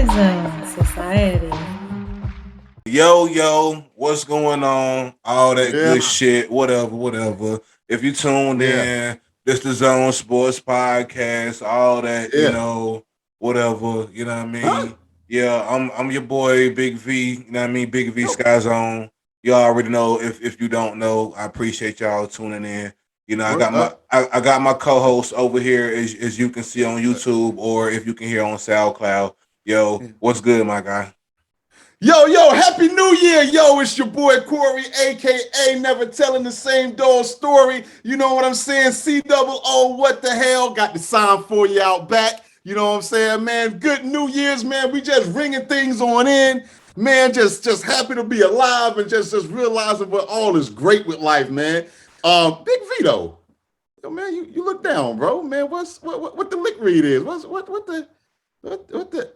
Soundcloud-Skyzone.Society. Yo, what's going on? All that Yeah, good shit, whatever. If you tuned yeah, in, this the Zone Sports Podcast, all that, yeah. whatever, you know what I Huh? mean? Yeah, I'm your boy, Big V, you know what I mean? Big V Yo, Sky Zone. Y'all already know if you don't know, I appreciate y'all tuning in. You know, I what? got I got my co-host over here as you can see on YouTube or if you can hear on SoundCloud. Yo, what's good, my guy? Yo, Happy New Year. Yo, it's your boy Corey, aka Never Telling the Same Dog Story. You know what I'm saying? C what the hell? Got the sign for you out back. You know what I'm saying, man? Good New Year's, man. We just ringing things on in. Man, just happy to be alive and just realizing what all is great with life, man. Big Vito. Yo, man, you look down, bro. Man, what the lick read is? What the?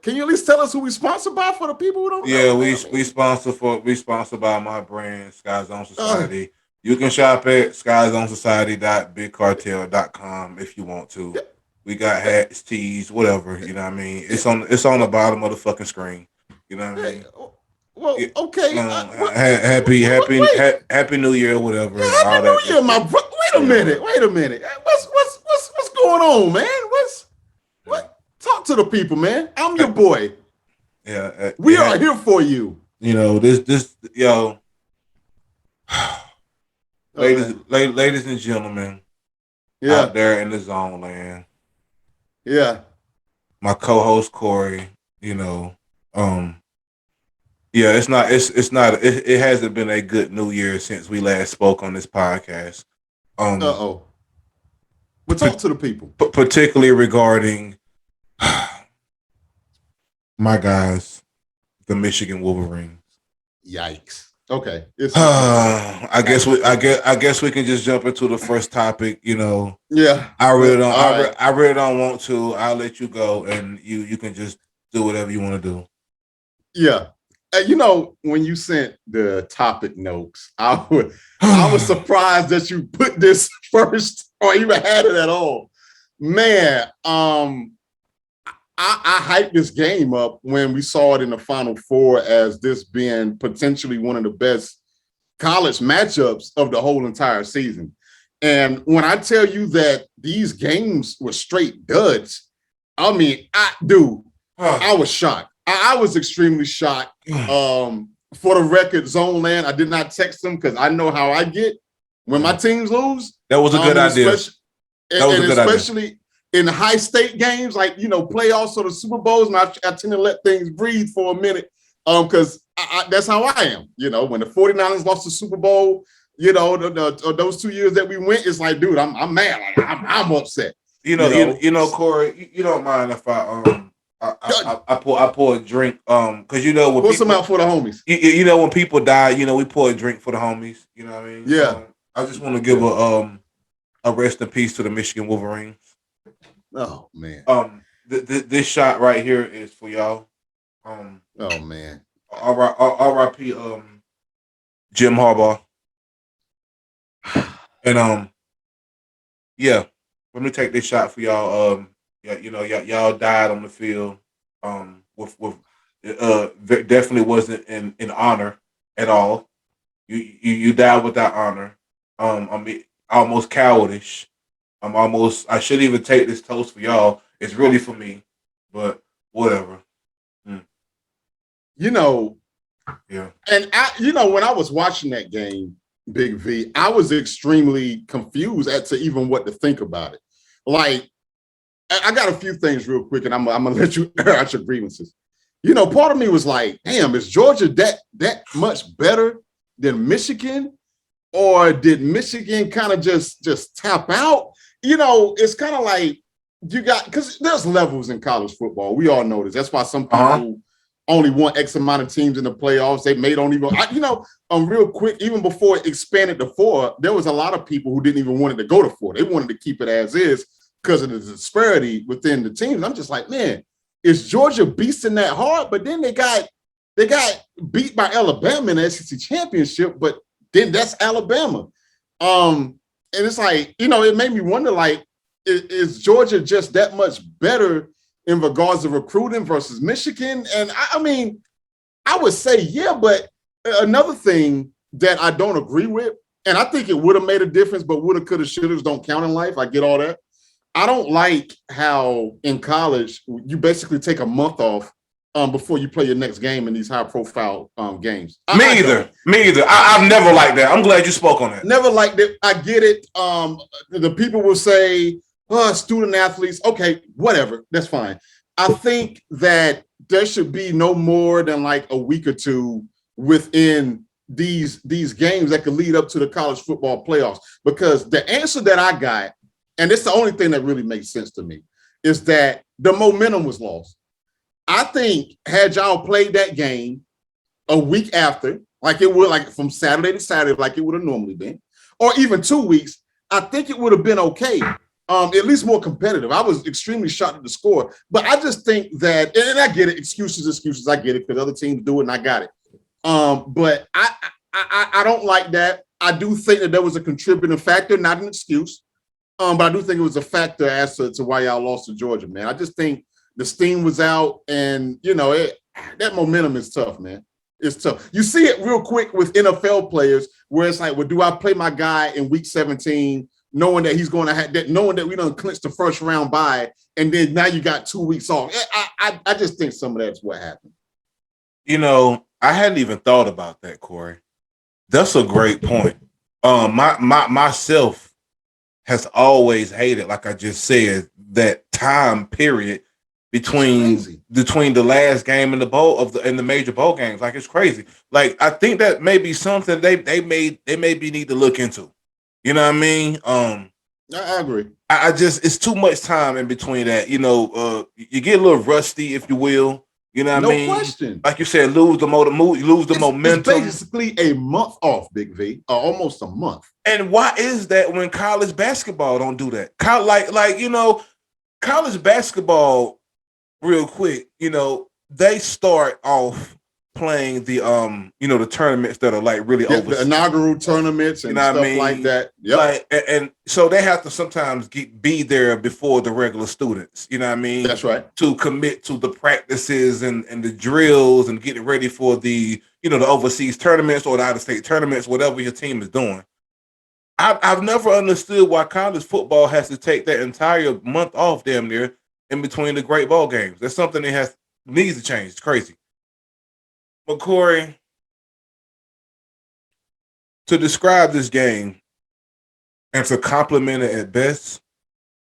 Can you at least tell us who we sponsored by for the people who don't Yeah, know, we man? I we mean, sponsor for we sponsor by my brand, uh, Skyzone.Society. You can shop at skyzone.society.bigcartel.com if you want to. yeah, We got yeah, hats, tees, whatever, you know what I mean? yeah. It's on the Well, bottom of the fucking screen. You know what I hey, mean? Yeah. well, okay. Happy New Year, Yeah, whatever, Happy all that New good Year, my shit. bro. Yeah, whatever. Wait a minute. What's going on, man? Yeah. What? Talk to the people, man. I'm Uh, your boy. We yeah, are here for you. this Oh man. ladies and gentlemen out Yeah, there in the zone land. yeah. My co-host Corey, you know, um, yeah, it hasn't been a good New Year since we last spoke on this podcast. Uh Um, oh. Well, talk to the people. particularly regarding my guys, the Michigan Wolverines. Yikes. Okay. It's yikes. I guess we can just jump into the first topic. Yeah. All right. I really don't want to. I'll let you go, and you can just do whatever you want to do. Yeah. When you sent the topic notes, I was surprised that you put this first or even had it at all. Man, I hyped this game up when we saw it in the Final Four as this being potentially one of the best college matchups of the whole entire season. And when I tell you that these games were straight duds, I mean, I was shocked. I was extremely shocked. For the record, Zone Land, I did not text them because I know how I get when my teams lose. That was a good idea. That was a good idea. Especially in high stake games like playoffs or the Super Bowls, and I tend to let things breathe for a minute because that's how I am. When the 49ers lost the Super Bowl, those 2 years that we went, it's like, dude, I'm mad. Like, I'm upset. Corey, you don't mind if I pour a drink because when Pour some out for the homies. when people die, we pour a drink for the homies. You know what I mean? Yeah. I just want to give a rest in peace to the Michigan Wolverines. Oh man. This shot right here is for y'all. Oh man. R.I.P. Jim Harbaugh. And yeah, let me take this shot for y'all. Yeah, y'all died on the field. With definitely wasn't in honor at all. You died without honor. I mean, almost cowardish. I shouldn't even take this toast for y'all. It's really for me, but whatever. Mm. Yeah. And when I was watching that game, Big V, I was extremely confused as to even what to think about it. Like, I got a few things real quick, and I'm gonna let you air out your grievances. Part of me was like, damn, is Georgia that much better than Michigan? Or did Michigan kind of just tap out? It's kind of like because there's levels in college football. We all know this. That's why some people only want X amount of teams in the playoffs. They don't even, real quick, even before it expanded to 4, there was a lot of people who didn't even want it to go to 4. They wanted to keep it as is because of the disparity within the teams. I'm just like, man, is Georgia beasting that hard? But then they got beat by Alabama in the SEC championship, but then that's Alabama. And it's like, it made me wonder, like, is Georgia just that much better in regards to recruiting versus Michigan? And I mean, I would say, yeah, but another thing that I don't agree with, and I think it would have made a difference, but woulda, coulda, shouldas don't count in life. I get all that. I don't like how in college you basically take a month off before you play your next game in these high-profile games. Me either. Me either. I've never liked that. I'm glad you spoke on that. Never liked it. I get it. The people will say, oh, student athletes. Okay, whatever. That's fine. I think that there should be no more than like a week or two within these games that could lead up to the college football playoffs. Because the answer that I got, and it's the only thing that really makes sense to me, is that the momentum was lost. I think had y'all played that game a week after, like it would, like from Saturday to Saturday, like it would have normally been, or even 2 weeks, I think it would have been okay. At least more competitive. I was extremely shocked at the score, but I just think that, and I get it, excuses, I get it, because other teams do it, and I got it. But I don't like that. I do think that there was a contributing factor, not an excuse, but I do think it was a factor as to why y'all lost to Georgia, man. I just think the steam was out, and that momentum is tough, man. It's tough. You see it real quick with NFL players, where it's like, well, do I play my guy in week 17? Knowing that he's going to have that, knowing that we don't clinch the first round bye, and then now you got 2 weeks off. I just think some of that's what happened. I hadn't even thought about that, Corey. That's a great point. Myself has always hated, like I just said, that time period between the last game and the major bowl games. Like, it's crazy. Like, I think that may be something they maybe need to look into. You know what I mean? I agree. I just, it's too much time in between that. You get a little rusty, if you will. You know what I mean? No question. Like you said, lose the momentum. It's basically a month off, Big V, or almost a month. And why is that when college basketball don't do that? College basketball, real quick, they start off playing the the tournaments that are like really overseas. The inaugural tournaments and stuff like that. Yep. Like, and so they have to sometimes be there before the regular students. You know what I mean? That's right. To commit to the practices and the drills and getting ready for the the overseas tournaments or the out of state tournaments, whatever your team is doing. I've never understood why college football has to take that entire month off, damn near, in between the great ball games. That's something that needs to change. It's crazy. But Corey, to describe this game and to compliment it at best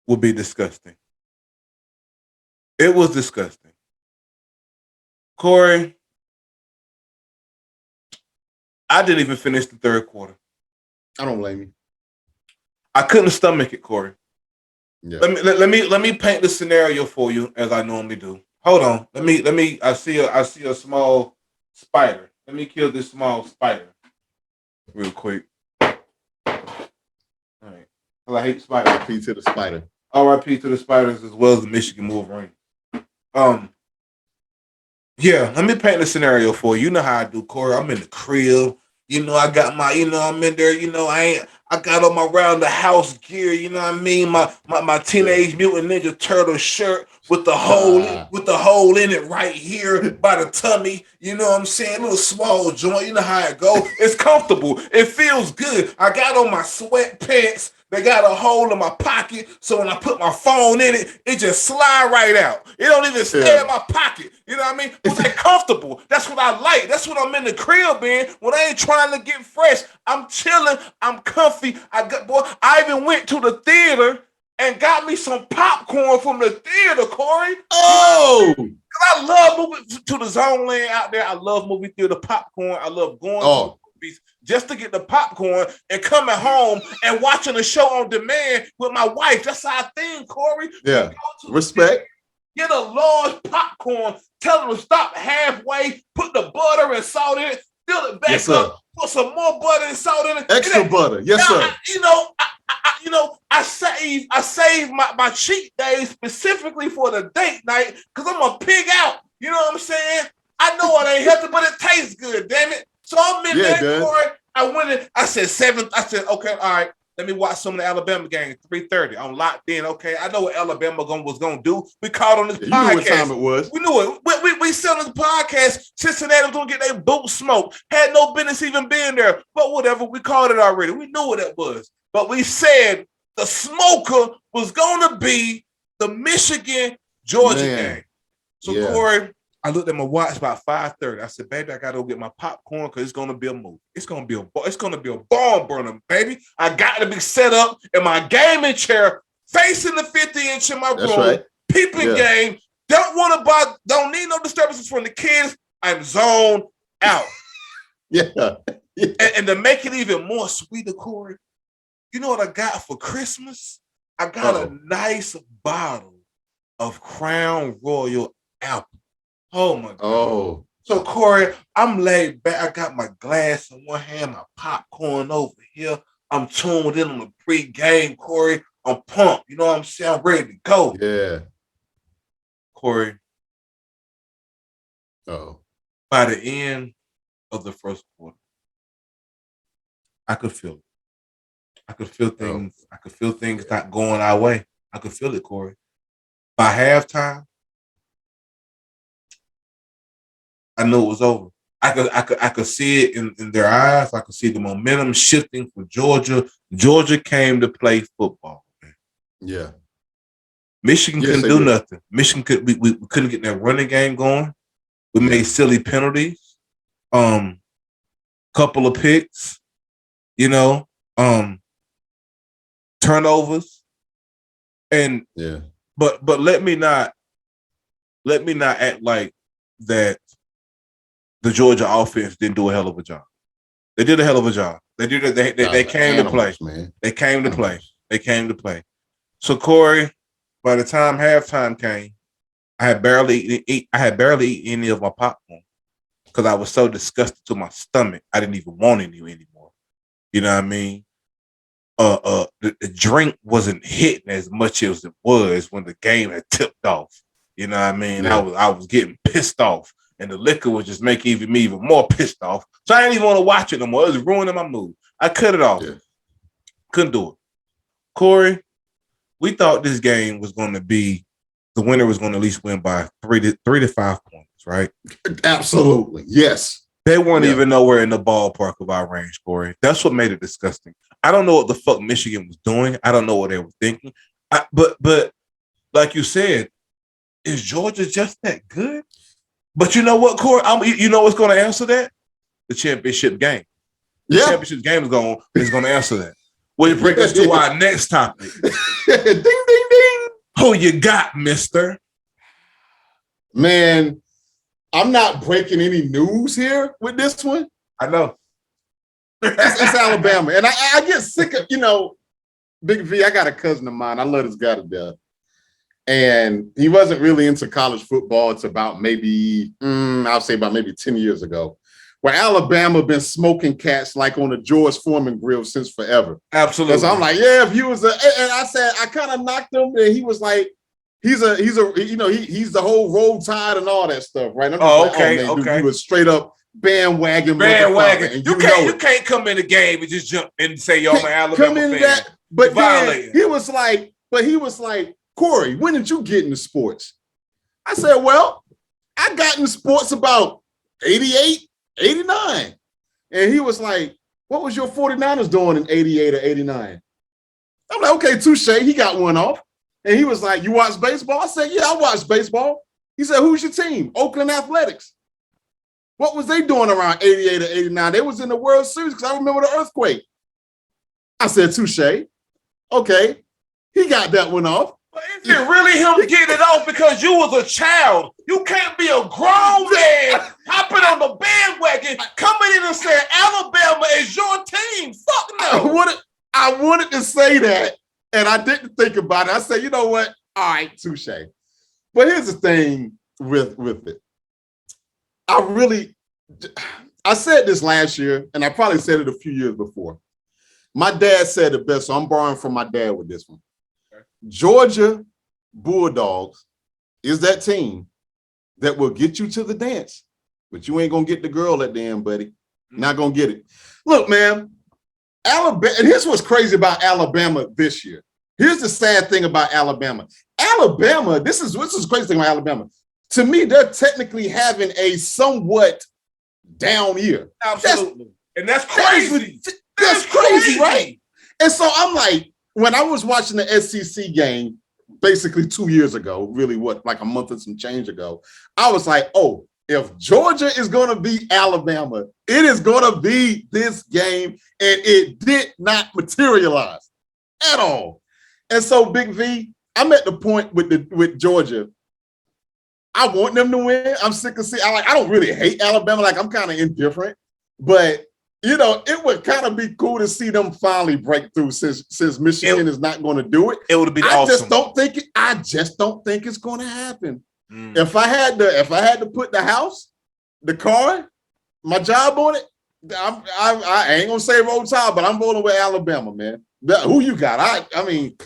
would be disgusting. It was disgusting. Corey, I didn't even finish the third quarter. I don't blame you. I couldn't stomach it, Corey. Yeah. Let me paint the scenario for you as I normally do. Hold on. Let me. I see a small spider. Let me kill this small spider real quick. All right. Well, I hate spiders. R.I.P. to the spider. R.I.P. to the spiders as well as the Michigan Wolverine. Yeah, let me paint the scenario for you. You know how I do, Corey. I'm in the crib. I got my, I'm in there, I got on my round the house gear, you know what I mean? My Teenage Mutant Ninja Turtle shirt with the hole in it right here by the tummy, you know what I'm saying? A little small joint, you know how it go. It's comfortable. It feels good. I got on my sweatpants. They got a hole in my pocket, so when I put my phone in it, it just slide right out. It don't even stay in my pocket. You know what I mean? But they're comfortable. That's what I like. That's what I'm in the crib in. When I ain't trying to get fresh, I'm chilling. I'm comfy. I even went to the theater and got me some popcorn from the theater, Corey. Oh! I love moving to the Zone Land out there. I love movie theater popcorn. I love going to movies just to get the popcorn and coming home and watching a show on demand with my wife. That's our thing, Corey. Yeah. Respect. Get a large popcorn. Tell them to stop halfway. Put the butter and salt in it. Fill it back up. Put some more butter and salt in it. Extra butter. Yes, sir. I save my cheat days specifically for the date night because I'm a pig out. You know what I'm saying? I know it ain't healthy, but it tastes good, damn it. So I'm in there, Corey. I went in. I said 7. I said, okay, all right. Let me watch some of the Alabama game, 3:30. I'm locked in. Okay, I know what Alabama was gonna do. We called on this You podcast. knew what time it was. We knew it. We said on the podcast, Cincinnati was gonna get their boot smoked. Had no business even being there. But whatever, we called it already. We knew what it was. But we said the smoker was gonna be the Michigan-Georgia game. So Corey, I looked at my watch about 5:30. I said, baby, I gotta go get my popcorn because it's gonna be a movie. It's gonna be a barn burner, baby. I got to be set up in my gaming chair, facing the 50-inch in my room, peeping game. Don't need no disturbances from the kids. I'm zoned out. And to make it even more sweeter, Corey, you know what I got for Christmas? I got a nice bottle of Crown Royal apple. Oh my God. Oh. So Corey, I'm laid back. I got my glass in one hand, my popcorn over here. I'm tuned in on the pre-game, Corey. I'm pumped. You know what I'm saying? I'm ready to go. Yeah. Corey. Oh. By the end of the first quarter, I could feel it. I could feel things. I could feel things not going our way. I could feel it, Corey. By halftime, I knew it was over. I could see it in their eyes. I could see the momentum shifting for Georgia. Georgia came to play football. Man. Yeah. Michigan couldn't do nothing. Michigan we couldn't get that running game going. We made silly penalties. Couple of picks, turnovers. And but let me not act like that the Georgia offense didn't do a hell of a job. They did a hell of a job. They did it. They came to play. Man. They came to play. They came to play. So Corey, by the time halftime came, I had barely eaten any of my popcorn because I was so disgusted to my stomach. I didn't even want any anymore. You know what I mean? The drink wasn't hitting as much as it was when the game had tipped off. You know what I mean? Yeah. I was getting pissed off. And the liquor was just making me even more pissed off. So I didn't even want to watch it no more. It was ruining my mood. I cut it off. Yeah. Couldn't do it. Corey, we thought this game was going to be, the winner was going to at least win by 3 to 5 points, right? Absolutely. Yes. They weren't even nowhere in the ballpark of our range, Corey. That's what made it disgusting. I don't know what the fuck Michigan was doing. I don't know what they were thinking. But like you said, is Georgia just that good? But you know what, Corey? You know what's going to answer that? The championship game. The championship game is going to answer that. Which brings us to our next topic. Ding, ding, ding. Who you got, mister? Man, I'm not breaking any news here with this one. I know. It's Alabama. And I get sick of, Big V, I got a cousin of mine. I love this guy to death. And he wasn't really into college football. It's about maybe 10 years ago, where Alabama been smoking cats like on the George Foreman grill since forever. Absolutely. Because I'm like, if you was and I said, I kind of knocked him, and he was like, he's the whole roll tide and all that stuff, right? Okay. Dude, he was straight up bandwagon. You can't come in the game and just jump in and say, yo, I'm an Alabama fan. That, but then he was like, Corey, when did you get into sports? I said, well, I got into sports about 88, 89. And he was like, what was your 49ers doing in 88 or 89? I'm like, okay, touche. He got one off. And he was like, you watch baseball? I said, yeah, I watch baseball. He said, who's your team? Oakland Athletics. What was they doing around 88 or 89? They was in the World Series because I remember the earthquake. I said, touche. Okay. He got that one off. But is it really him getting it off because you was a child? You can't be a grown man hopping on the bandwagon, coming in and saying Alabama is your team. Fuck no. I wanted to say that, and I didn't think about it. I said, you know what? All right, touche. But here's the thing with it. I said this last year, and I probably said it a few years before. My dad said it best, so I'm borrowing from my dad with this one. Georgia Bulldogs is that team that will get you to the dance, but you ain't gonna get the girl at the end, buddy. Not gonna get it. Look, man, Alabama, and here's what's crazy about Alabama this year. Here's the sad thing about Alabama. Alabama, this is the crazy thing about Alabama. To me, they're technically having a somewhat down year. Absolutely. And that's crazy. That's crazy, right? And so I'm like, when I was watching the SEC game, basically 2 years ago, really like a month and some change ago, I was like, oh, if Georgia is going to beat Alabama, it is going to be this game, and it did not materialize at all. And so, Big V, I'm at the point with Georgia. I want them to win. I'm sick of seeing. I don't really hate Alabama. Like, I'm kind of indifferent, but it would kind of be cool to see them finally break through since Michigan is not going to do it. It would be awesome. I just don't think it's going to happen. If I had to put the house, the car, my job on it, I ain't gonna say Roll Tide, but I'm voting with Alabama, man. Who you got? I mean,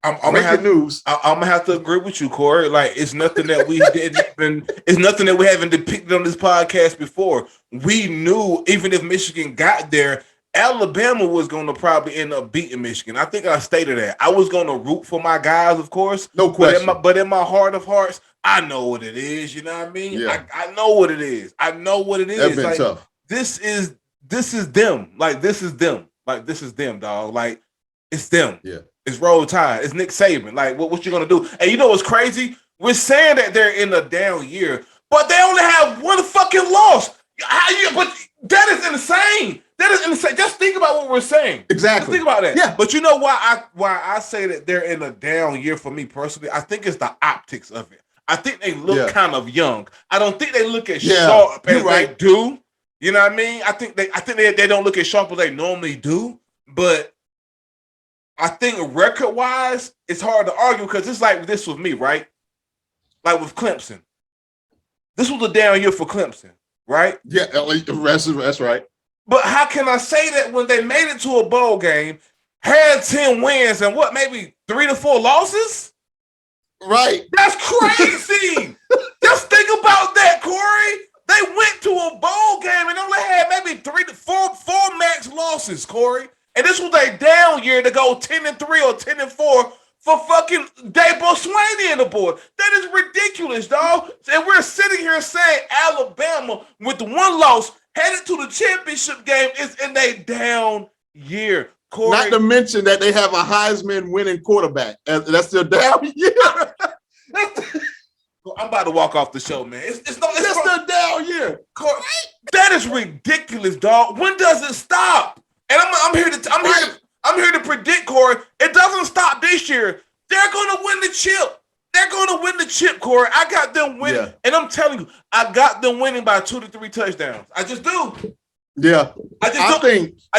I'm gonna have to agree with you, Corey. Like, it's nothing that we it's nothing that we haven't depicted on this podcast before. We knew even if Michigan got there, Alabama was going to probably end up beating Michigan. I think I stated that. I was going to root for my guys, of course. No question. But in my heart of hearts, I know what it is. You know what I mean? Yeah. I know what it is. I know what it is. That's been tough. This is them. Like, this is them. Like, this is them, dog. Like, it's them. Yeah. It's Roll Tide. It's Nick Saban. Like, what you going to do? And you know what's crazy? We're saying that they're in a down year, but they only have one fucking loss. But that is insane. That is insane. Just think about what we're saying. Exactly. Just think about that. Yeah. But you know why I say that they're in a down year for me personally? I think it's the optics of it. I think they look kind of young. I don't think they look as sharp as they do. You know what I mean? I think they don't look as sharp as they normally do. But I think record-wise, it's hard to argue because it's like this with me, right? Like with Clemson. This was a down year for Clemson, right? Yeah, that's right. But how can I say that when they made it to a bowl game, had 10 wins and maybe 3 to 4 losses? Right. That's crazy. Just think about that, Corey. They went to a bowl game and only had maybe 3 to 4 max losses, Corey. And this was a down year to go 10-3 or 10-4 for fucking Dabo Swinney on the board. That is ridiculous, dog. And we're sitting here saying Alabama with the one loss headed to the championship game is in a down year. Corey. Not to mention that they have a Heisman winning quarterback. That's their down year. I'm about to walk off the show, man. It's their down year. Corey, that is ridiculous, dog. When does it stop? And I'm here to predict, Corey. It doesn't stop this year. They're gonna win the chip. They're gonna win the chip, Corey. I got them winning, and I'm telling you, I got them winning by 2 to 3 touchdowns. I just do. Yeah, I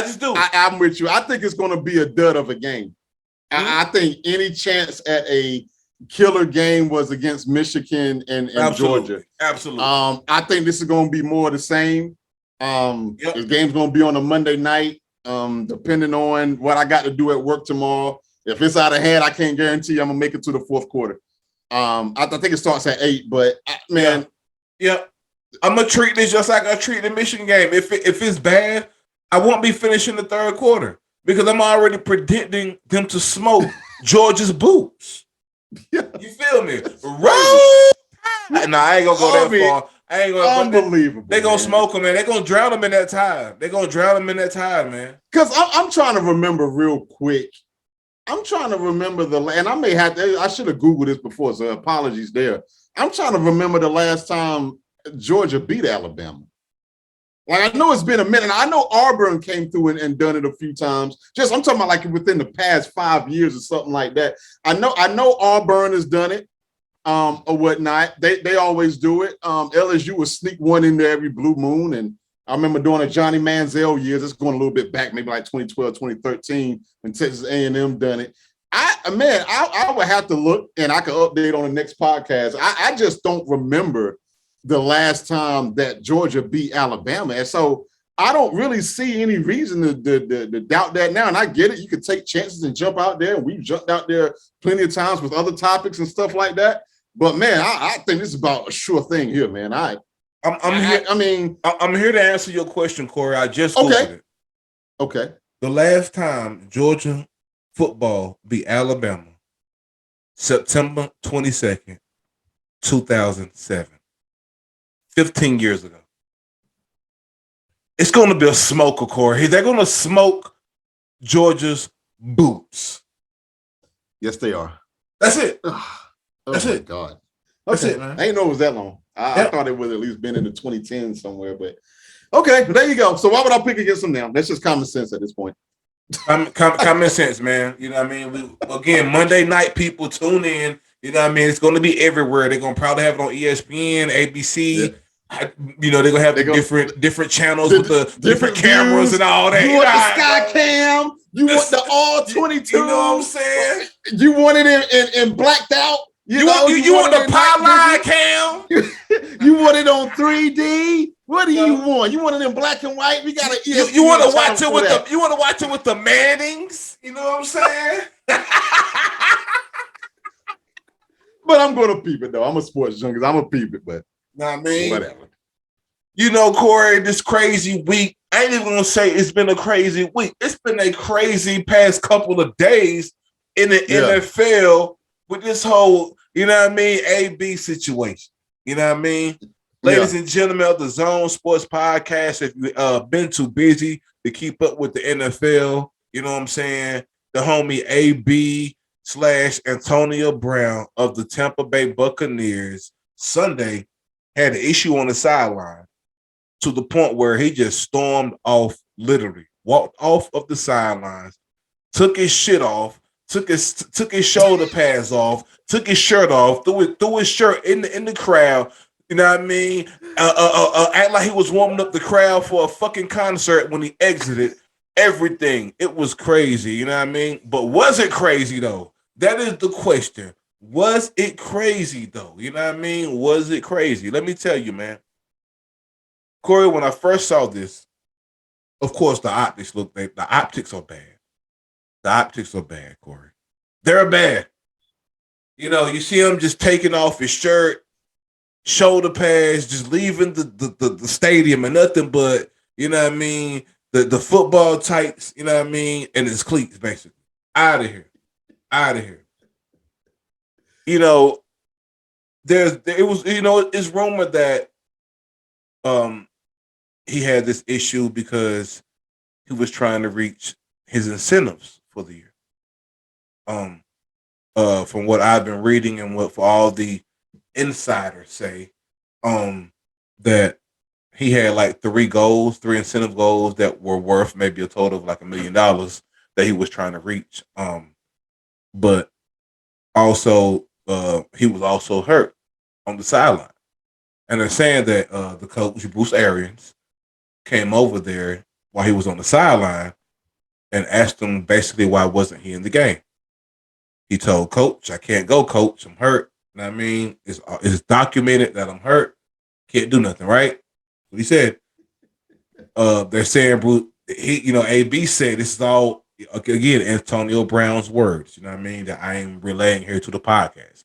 just do. I'm with you. I think it's gonna be a dud of a game. I think any chance at a killer game was against Michigan and Georgia. Absolutely. I think this is gonna be more of the same. The game's gonna be on a Monday night. Depending on what I got to do at work tomorrow. If it's out of hand, I can't guarantee I'm gonna make it to the fourth quarter. I think it starts at 8, but man. Yeah. I'm gonna treat this just like I treat the Michigan game. If it's bad, I won't be finishing the third quarter because I'm already predicting them to smoke Georgia's boots. Yeah. You feel me? Right. No, I ain't gonna go that far. I ain't gonna. Unbelievable. They gonna smoke them, man. They gonna drown them in that time. They gonna drown them in that time, man. Because I'm trying to remember real quick. I'm trying to remember and I may have to. I should have Googled this before, so apologies there. I'm trying to remember the last time Georgia beat Alabama. Like, I know it's been a minute. I know Auburn came through and done it a few times. I'm talking about like within the past 5 years or something like that. I know Auburn has done it. Or whatnot. They always do it. LSU will sneak one in there every blue moon. And I remember doing a Johnny Manziel years. It's going a little bit back, maybe like 2012, 2013, when Texas A&M done it. I would have to look, and I can update on the next podcast. I just don't remember the last time that Georgia beat Alabama. And so I don't really see any reason to doubt that now. And I get it. You can take chances and jump out there. We've jumped out there plenty of times with other topics and stuff like that. But man, I think this is about a sure thing here, man. I'm here to answer your question, Corey. I just Googled it. Okay. The last time Georgia football beat Alabama, September 22nd, 2007. 15 years ago. It's going to be a smoker, Corey. They're going to smoke Georgia's boots. Yes, they are. That's it. Oh That's my it. God. Okay. That's it, man. I didn't know it was that long. I thought it would at least been in the 2010s somewhere, but okay, there you go. So why would I pick against them now? That's just common sense at this point. Common sense, man. You know what I mean? Again, Monday night people tune in. You know what I mean? It's going to be everywhere. They're going to probably have it on ESPN, ABC. Yeah. You know, they're going to have different channels with the different cameras and all that. You want the Sky Cam? You want the all 22? You know what I'm saying? You want it in blacked out? You want the pylon cam? You want it on 3D? What do you want? You want it in black and white? We got to. You want to watch it with the. You want to watch it with the Mannings? You know what I'm saying? But I'm gonna peep it though. I'm a sports junkie. I'm gonna peep it, but I mean, whatever. You know, Corey, this crazy week. I ain't even gonna say it's been a crazy week. It's been a crazy past couple of days in the NFL with this whole, you know what I mean, AB situation. You know what I mean? Ladies and gentlemen of the Zone Sports Podcast, if you've been too busy to keep up with the NFL, you know what I'm saying? The homie AB / Antonio Brown of the Tampa Bay Buccaneers Sunday had an issue on the sideline to the point where he just stormed off, literally walked off of the sidelines, took his shit off, took his shoulder pads off, took his shirt off, threw his shirt in the crowd. You know what I mean? Act like he was warming up the crowd for a fucking concert when he exited. Everything. It was crazy. You know what I mean? But was it crazy though? That is the question. Was it crazy though? You know what I mean? Was it crazy? Let me tell you, man. Corey, when I first saw this, of course the optics are bad. The optics are bad, Corey. They're bad. You know, you see him just taking off his shirt, shoulder pads, just leaving the stadium and nothing but, you know what I mean, the football tights, you know what I mean, and his cleats, basically. Out of here. You know, it's rumored that he had this issue because he was trying to reach his incentives for the year. From what I've been reading and what for all the insiders say, that he had like three incentive goals that were worth maybe a total of like $1 million that he was trying to reach. But also he was also hurt on the sideline. And they're saying that the coach, Bruce Arians, came over there while he was on the sideline and asked him basically why wasn't he in the game. He told Coach, I can't go, Coach. I'm hurt. You know what I mean? It's documented that I'm hurt. Can't do nothing, right? What he said. They're saying Bruce, AB said this is all, again, Antonio Brown's words, you know what I mean, that I am relaying here to the podcast.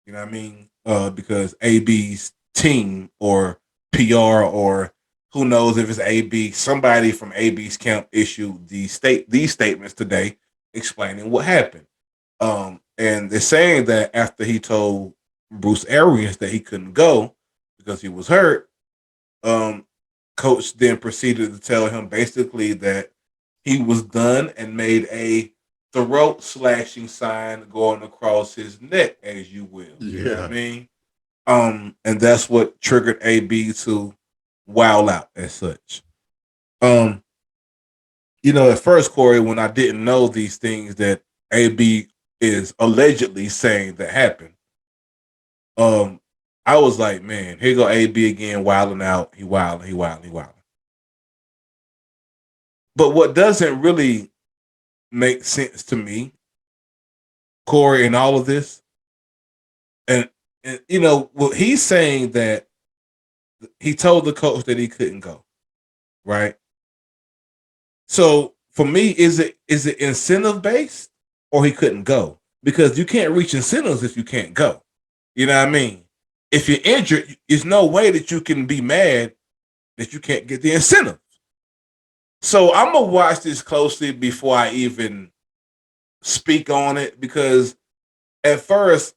You know what I mean? Because AB's team or PR or who knows if it's AB, somebody from AB's camp issued these statements today explaining what happened. And they're saying that after he told Bruce Arians that he couldn't go because he was hurt, Coach then proceeded to tell him basically that he was done and made a throat slashing sign going across his neck, as you will. Yeah. You know what I mean? And that's what triggered AB to wow out as such. At first, Corey, when I didn't know these things that AB is allegedly saying that happened, I was like, man, here go AB again, wilding out. He wilding. But what doesn't really make sense to me, Corey, in all of this, and well, he's saying that he told the coach that he couldn't go, right? So for me, is it incentive based or he couldn't go? Because you can't reach incentives if you can't go. You know what I mean? If you're injured, there's no way that you can be mad that you can't get the incentive. So I'm gonna watch this closely before I even speak on it because at first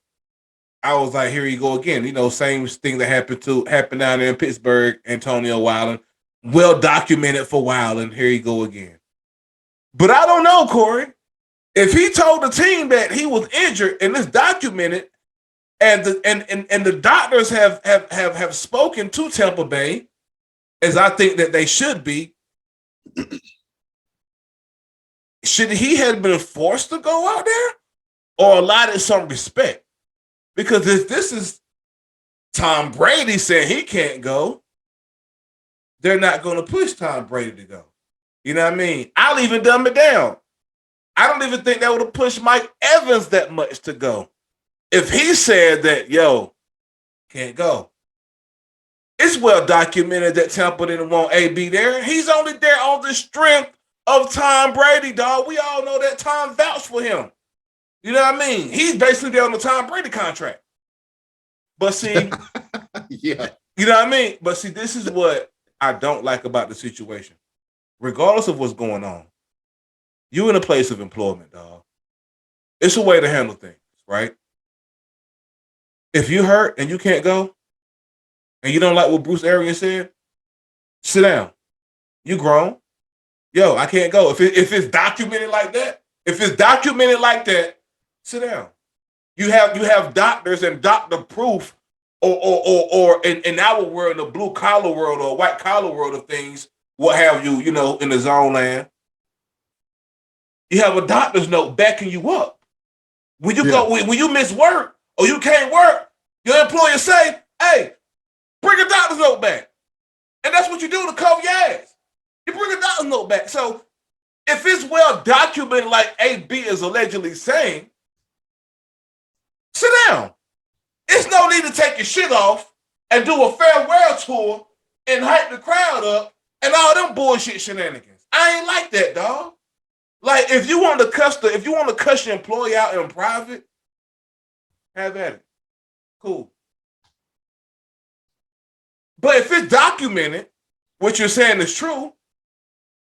I was like, here you go again. Same thing that happened down there in Pittsburgh, Antonio Wilding. Well documented for Wilding. Here you go again. But I don't know, Corey. If he told the team that he was injured and it's documented, and the doctors have spoken to Tampa Bay, as I think that they should be, should he have been forced to go out there or allotted some respect? Because if this is Tom Brady saying he can't go, they're not going to push Tom Brady to go. You know what I mean? I'll even dumb it down. I don't even think that would have pushed Mike Evans that much to go. If he said that, yo, can't go. It's well documented that Tampa didn't want AB there. He's only there on the strength of Tom Brady, dog. We all know that Tom vouched for him. You know what I mean? He's basically there on the Tom Brady contract. But see, yeah. You know what I mean? But see, this is what I don't like about the situation. Regardless of what's going on, you in a place of employment, dog. It's a way to handle things, right? If you hurt and you can't go, and you don't like what Bruce Arians said, sit down. You grown. Yo, I can't go. If it's documented like that, sit down. You have doctors and doctor proof, or in our world, in the blue collar world or white collar world of things, what have you, in the zone land. You have a doctor's note backing you up. When you go, when you miss work or you can't work, your employer say, hey, bring a doctor's note back. And that's what you do to cover your ass. You bring a doctor's note back. So if it's well documented like AB is allegedly saying, sit down. It's no need to take your shit off and do a farewell tour and hype the crowd up and all them bullshit shenanigans. I ain't like that, dog. Like, if you want to cuss your employee out in private, have at it. Cool. But if it's documented, what you're saying is true,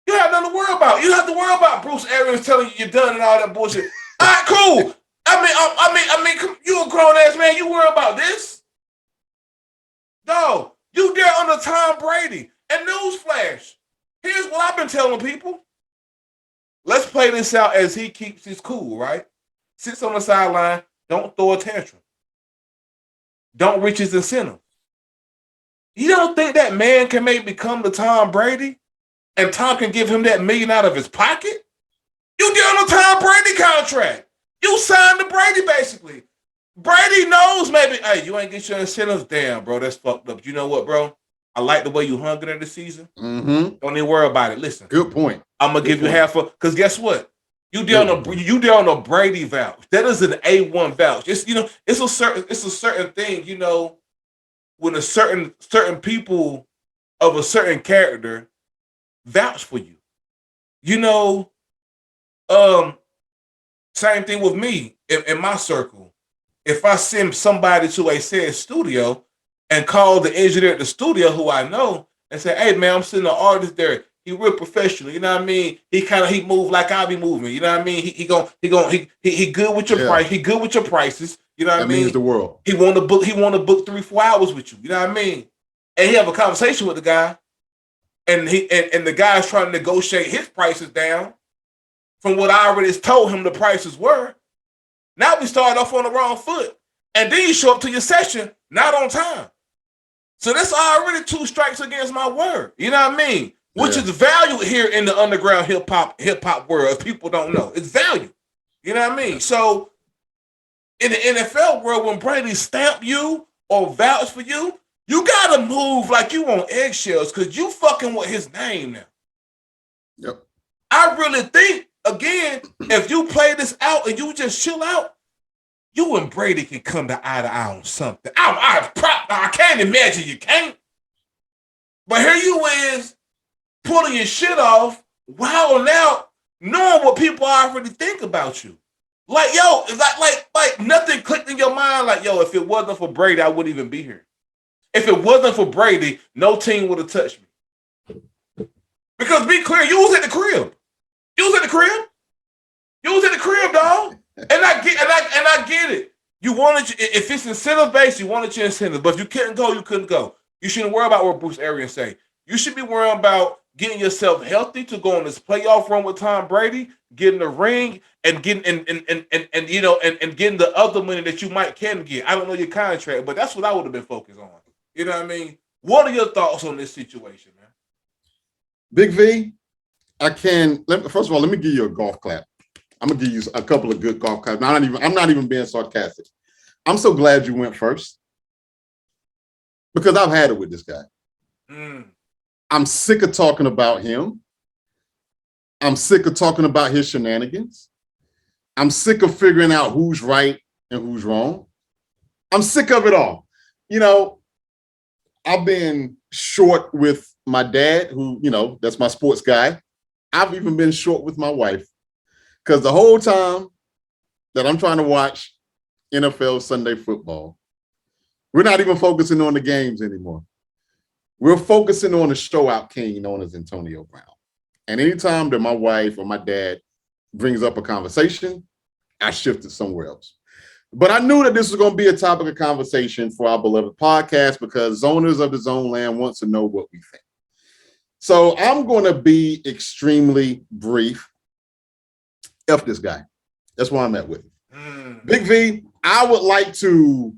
you have nothing to worry about. You don't have to worry about Bruce Arians telling you you're done and all that bullshit. All right, cool. I mean, you a grown ass man. You worry about this? No, you there under Tom Brady. And newsflash, here's what I've been telling people. Let's play this out as he keeps his cool, right? Sits on the sideline, don't throw a tantrum. Don't reach his incentive. You don't think that man can maybe come to Tom Brady and Tom can give him that $1 million out of his pocket? You get on a Tom Brady contract. You signed to Brady, basically. Brady knows maybe, hey, you ain't get your incentives. Damn, bro, that's fucked up. You know what, bro? I like the way you hung it in the season. Mm-hmm. Don't even worry about it. Listen. Good point. I'm gonna give you half of, because guess what? You there on a Brady vouch. That is an A1 vouch. It's a certain thing, when a certain people of a certain character vouch for you. Same thing with me in my circle. If I send somebody to a said studio and call the engineer at the studio who I know and say, hey man, I'm sending an artist there. He real professional, you know what I mean? He move like I be moving, you know what I mean? He good with your price. He good with your prices, you know what I mean? That means the world. He want to book 3-4 hours with you, you know what I mean? And he have a conversation with the guy, and the guy's trying to negotiate his prices down from what I already told him the prices were. Now we start off on the wrong foot, and then you show up to your session not on time. So that's already 2 strikes against my word. You know what I mean? Which is valued here in the underground hip hop world. If people don't know, it's valued. You know what I mean? So in the NFL world, when Brady stamp you or vouch for you, you gotta move like you on eggshells because you fucking with his name now. Yep. I really think, again, if you play this out and you just chill out, you and Brady can come to eye on something. I can't imagine you can't. But here you is pulling your shit off, wilding out, knowing what people already think about you. Like, yo, like nothing clicked in your mind. Like, yo, if it wasn't for Brady, I wouldn't even be here. If it wasn't for Brady, no team would have touched me. Because be clear, you was at the crib. You was at the crib. You was at the crib, dog. And I get it. You wanted if it's incentive based, you wanted your incentive. But if you couldn't go, you couldn't go. You shouldn't worry about what Bruce Arians say. You should be worrying about getting yourself healthy to go on this playoff run with Tom Brady, getting the ring, and getting and you know and getting the other money that you might can get. I don't know your contract, but that's what I would have been focused on. You know what I mean? What are your thoughts on this situation, man? Big V, first of all, let me give you a golf clap. I'm gonna give you a couple of good golf claps. I'm not even being sarcastic. I'm so glad you went first because I've had it with this guy. I'm sick of talking about him. I'm sick of talking about his shenanigans. I'm sick of figuring out who's right and who's wrong. I'm sick of it all. You know, I've been short with my dad, who, you know, that's my sports guy. I've even been short with my wife because the whole time that I'm trying to watch NFL Sunday football, we're not even focusing on the games anymore. We're focusing on the show out king known as Antonio Brown. And anytime that my wife or my dad brings up a conversation, I shift it somewhere else. But I knew that this was going to be a topic of conversation for our beloved podcast because zoners of the zone land wants to know what we think. So I'm going to be extremely brief. F this guy. That's why I'm at with it. Big V, I would like to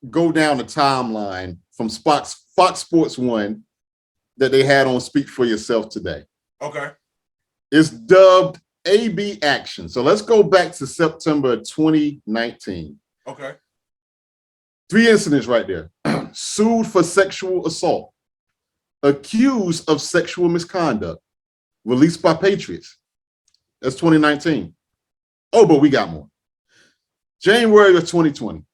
go down the timeline from Fox Sports 1 that they had on Speak for Yourself today. Okay. It's dubbed AB Action. So let's go back to September 2019. Okay. 3 incidents right there. Sued for sexual assault. Accused of sexual misconduct. Released by Patriots. That's 2019. Oh, but we got more. January of 2020.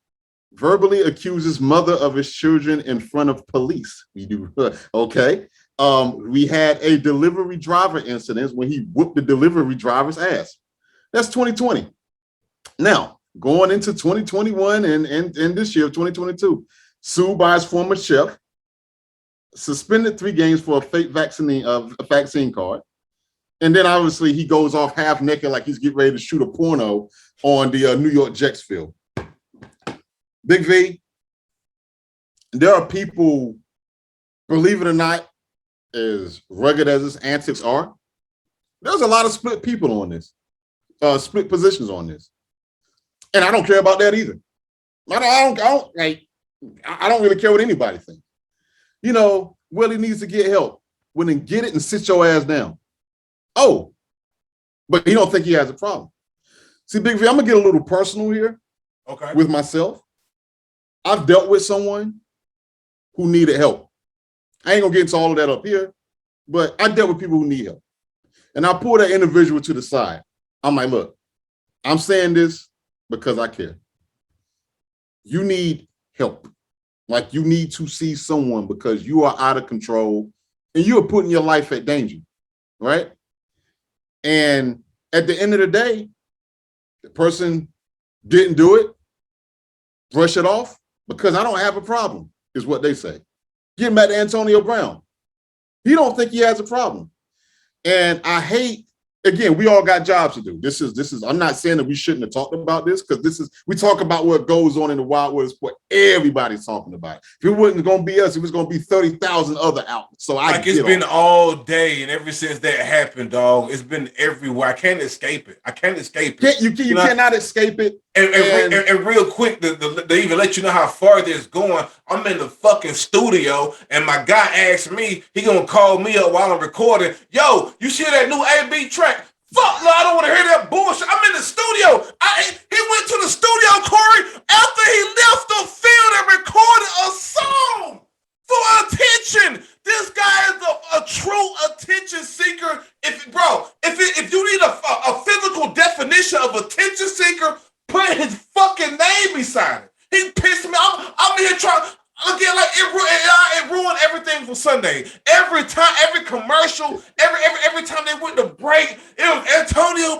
Verbally accuses mother of his children in front of police. We do. Okay. We had a delivery driver incident when he whooped the delivery driver's ass. That's 2020. Now, going into 2021 and this year, 2022, sued by his former chef, suspended 3 games for a fake vaccine card. And then obviously he goes off half naked like he's getting ready to shoot a porno on the New York Jets field. Big V, there are people, believe it or not, as rugged as his antics are, there's a lot of split people on this, split positions on this. And I don't care about that either. I don't really care what anybody thinks. You know, Willie needs to get help. Well, then get it and sit your ass down. Oh, but he don't think he has a problem. See, Big V, I'm gonna get a little personal here. Okay. With myself. I've dealt with someone who needed help. I ain't gonna get into all of that up here, but I dealt with people who need help. And I pulled that individual to the side. I'm like, look, I'm saying this because I care. You need help. Like you need to see someone because you are out of control and you are putting your life at danger, right? And at the end of the day, the person didn't do it, brush it off, because I don't have a problem, is what they say. Get back to Antonio Brown. He don't think he has a problem. And I hate, again, we all got jobs to do. This is, I'm not saying that we shouldn't have talked about this, because we talk about what goes on in the wild world of sport. Everybody's talking about it. If it wasn't going to be us, it was going to be 30,000 other outlets. So it's been all day, and ever since that happened, dog, it's been everywhere. I can't escape it. You cannot escape it. And real quick, they even let you know how far this is going. I'm in the fucking studio, and my guy asked me, he gonna call me up while I'm recording. Yo, you see that new AB track? Fuck no, I don't want to hear that bullshit. I'm in the studio. He went to the studio, Corey, after he left the field and recorded a song for attention. This guy is a true attention seeker. If you need a physical definition of attention seeker, put his fucking name beside it. He pissed me. I'm here trying. Again, like it ruined everything for Sunday. Every time, every commercial, every time they went to break, it was Antonio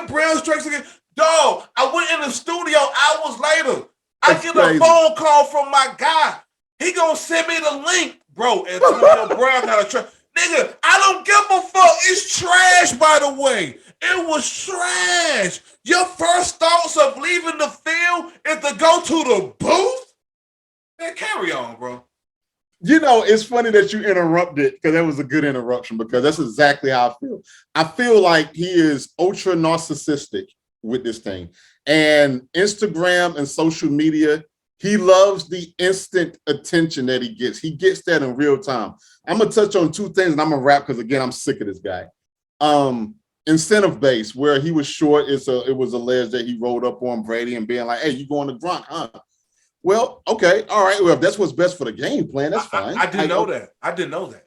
Brown strikes again. Dog, I went in the studio hours later. I get a phone call from my guy. He gonna send me the link. Bro, Antonio Brown got a trash. Nigga, I don't give a fuck. It's trash, by the way. It was trash. Your first thoughts of leaving the field is to go to the booth? Man, carry on, bro. You know, it's funny that you interrupted because that was a good interruption because that's exactly how I feel. I feel like he is ultra narcissistic with this thing. And Instagram and social media, he loves the instant attention that he gets. He gets that in real time. I'm gonna touch on two things and I'm gonna wrap because again, I'm sick of this guy. Incentive base, where he was short, it was alleged that he rolled up on Brady and being like, hey, you going to Gronk, huh? Well, okay, all right. Well, if that's what's best for the game plan, that's fine. I didn't know that. I didn't know that.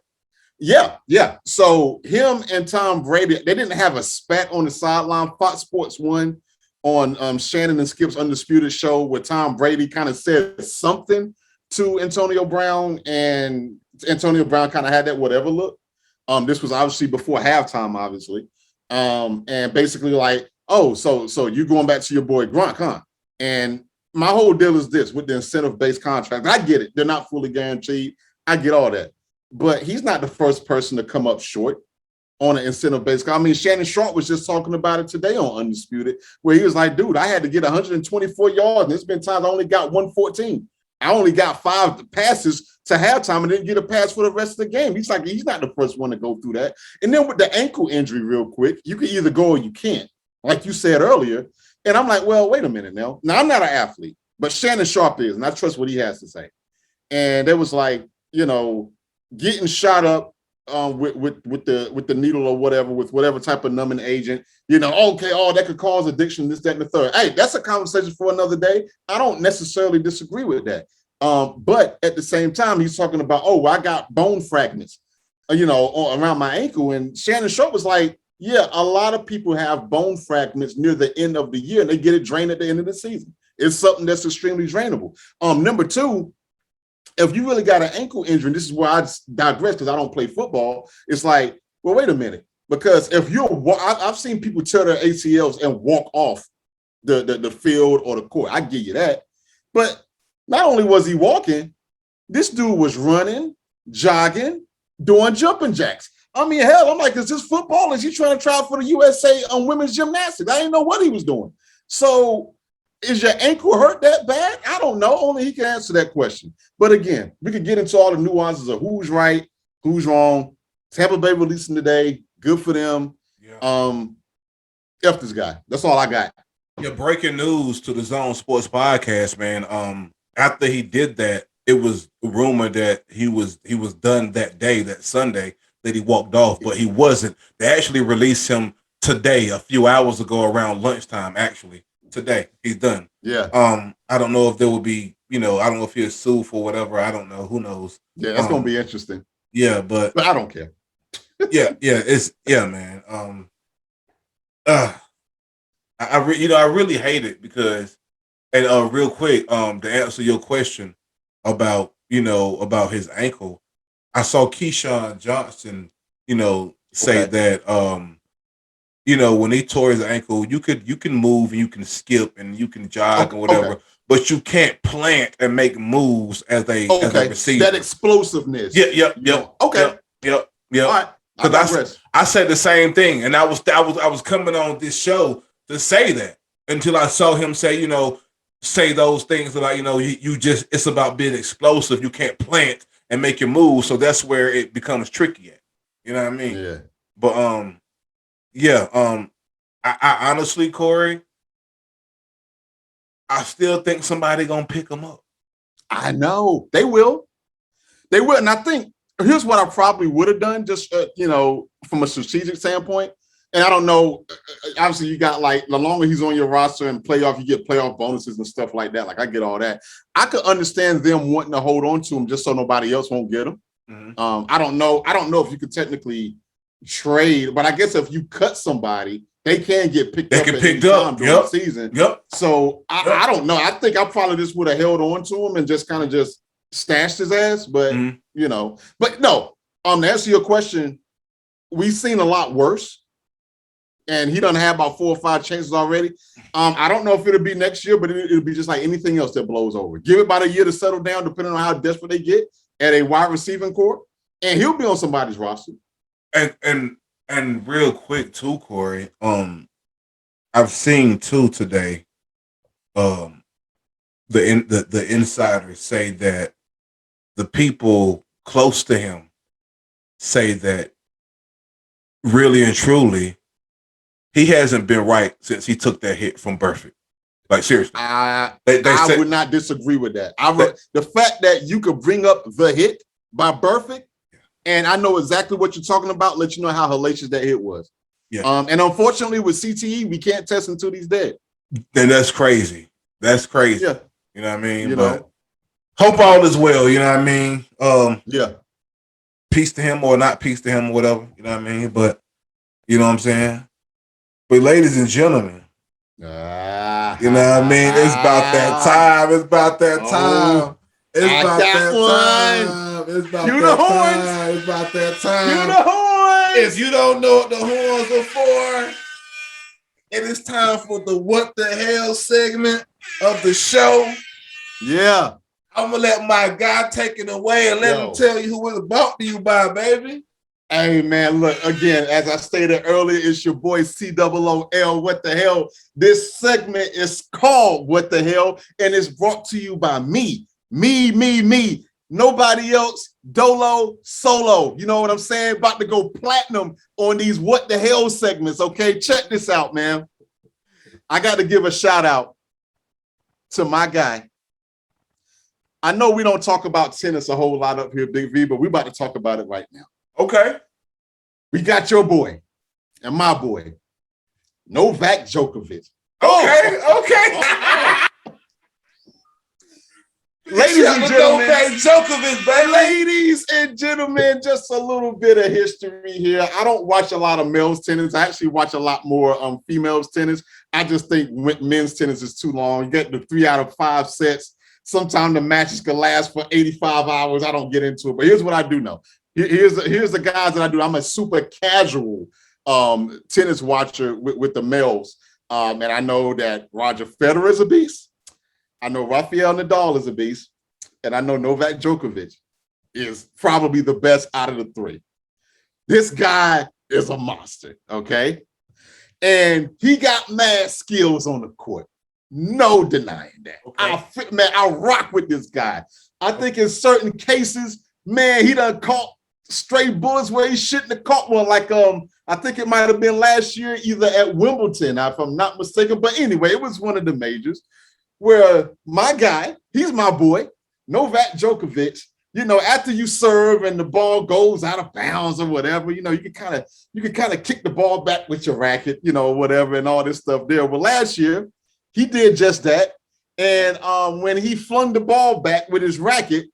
Yeah. So him and Tom Brady, they didn't have a spat on the sideline. Fox Sports 1 on Shannon and Skip's Undisputed show where Tom Brady kind of said something to Antonio Brown, and Antonio Brown kind of had that whatever look. This was obviously before halftime, obviously. And basically like, oh, so you going back to your boy Gronk, huh? And my whole deal is this with the incentive-based contract. I get it. They're not fully guaranteed. I get all that. But he's not the first person to come up short on an incentive-based. I mean, Shannon Sharp was just talking about it today on Undisputed, where he was like, dude, I had to get 124 yards, and there's been times I only got 114. I only got 5 passes to halftime and didn't get a pass for the rest of the game. He's like, he's not the first one to go through that. And then with the ankle injury, real quick, you can either go or you can't, like you said earlier. And I'm like, well, wait a minute now. Now, I'm not an athlete, but Shannon Sharp is, and I trust what he has to say. And it was like, you know, getting shot up with the needle or whatever, with whatever type of numbing agent, you know, okay, oh, that could cause addiction, this, that, and the third. Hey, that's a conversation for another day. I don't necessarily disagree with that. But at the same time, he's talking about, oh, I got bone fragments, you know, around my ankle. And Shannon Sharp was like, yeah, a lot of people have bone fragments near the end of the year and they get it drained at the end of the season. It's something that's extremely drainable. Number two, if you really got an ankle injury, and this is where I digress because I don't play football, it's like, well, wait a minute. Because if I've seen people tear their ACLs and walk off the field or the court. I give you that. But not only was he walking, this dude was running, jogging, doing jumping jacks. I mean, hell, I'm like, is this football? Is he trying to try for the USA on women's gymnastics? I didn't know what he was doing. So is your ankle hurt that bad? I don't know. Only he can answer that question. But again, we could get into all the nuances of who's right, who's wrong. Tampa Bay releasing today. Good for them. Yeah. F this guy. That's all I got. Yeah, breaking news to the Zone Sports Podcast, man. After he did that, it was rumored that he was done that day, that Sunday, that he walked off, but he wasn't. They actually released him today, a few hours ago, around lunchtime. Actually, today he's done. Yeah. I don't know if there will be, you know, I don't know if he'll sue for whatever. I don't know. Who knows? Yeah, that's gonna be interesting. Yeah, but I don't care. Man. I really hate it because, and real quick, to answer your question about his ankle, I saw Keyshawn Johnson, say that when he tore his ankle, you can move and you can skip and you can jog and whatever, but you can't plant and make moves as a receiver. That explosiveness. Yep. Okay. Yep. All right. Because I said the same thing, and I was coming on this show to say that until I saw him say those things like you just, it's about being explosive. You can't plant and make your move, so that's where it becomes tricky at. You know what I mean? Yeah. But I honestly, Corey, I still think somebody gonna pick him up. I know they will, and I think here's what I probably would have done, just from a strategic standpoint. And I don't know, obviously you got like the longer he's on your roster and playoff, you get playoff bonuses and stuff like that. Like I get all that. I could understand them wanting to hold on to him just so nobody else won't get him. Mm-hmm. I don't know if you could technically trade, but I guess if you cut somebody, they can get picked up. They can picked up during the season. Yep. So I don't know. I think I probably just would have held on to him and just kind of just stashed his ass. But but no. To answer your question, we've seen a lot worse. And he done had about 4 or 5 chances already. I don't know if it'll be next year, but it'll be just like anything else that blows over. Give it about a year to settle down, depending on how desperate they get. at a wide receiving core, and he'll be on somebody's roster. And real quick too, Corey. I've seen too today. The insiders say that the people close to him say that really and truly he hasn't been right since he took that hit from Burfict. Like seriously, I said, would not disagree with that. The fact that you could bring up the hit by Burfict, and I know exactly what you're talking about, let you know how hellacious that hit was. Yeah. And unfortunately with CTE, we can't test until he's dead. Then that's crazy. That's crazy. Yeah. You know what I mean? But hope all is well, you know what I mean? Yeah. Peace to him or not peace to him or whatever, you know what I mean? But you know what I'm saying? But ladies and gentlemen, you know what I mean? It's about that time. It's about that time. It's about that time. It's about that time. It's about that time. Cue the horns. If you don't know what the horns are for, it is time for the What the Hell segment of the show. Yeah. I'm going to let my guy take it away and let him tell you who it's brought to you by, baby. Hey, man, look, again, as I stated earlier, it's your boy COOL. What the hell? This segment is called What the Hell, and it's brought to you by me. Nobody else, Dolo, solo. You know what I'm saying? About to go platinum on these What the Hell segments, okay? Check this out, man. I got to give a shout out to my guy. I know we don't talk about tennis a whole lot up here, Big V, but we're about to talk about it right now. Okay. We got your boy and my boy, Novak Djokovic. Okay. Ladies and gentlemen, Novak Djokovic, baby. Ladies and gentlemen, just a little bit of history here. I don't watch a lot of males tennis. I actually watch a lot more females tennis. I just think men's tennis is too long. You get the 3 out of 5 sets. Sometimes the matches can last for 85 hours. I don't get into it, but here's what I do know. Here's the guys that I do. I'm a super casual tennis watcher with the males. And I know that Roger Federer is a beast. I know Rafael Nadal is a beast. And I know Novak Djokovic is probably the best out of the 3. This guy is a monster, okay? And he got mad skills on the court. No denying that. Okay. I rock with this guy. I think in certain cases, man, he done caught stray bullets where he shouldn't have caught one. Like I think it might have been last year, either at Wimbledon, if I'm not mistaken. But anyway, it was one of the majors where my guy, he's my boy, Novak Djokovic. You know, after you serve and the ball goes out of bounds or whatever, you know, you can kind of kick the ball back with your racket, you know, whatever, and all this stuff there. Well, last year he did just that, and when he flung the ball back with his racket,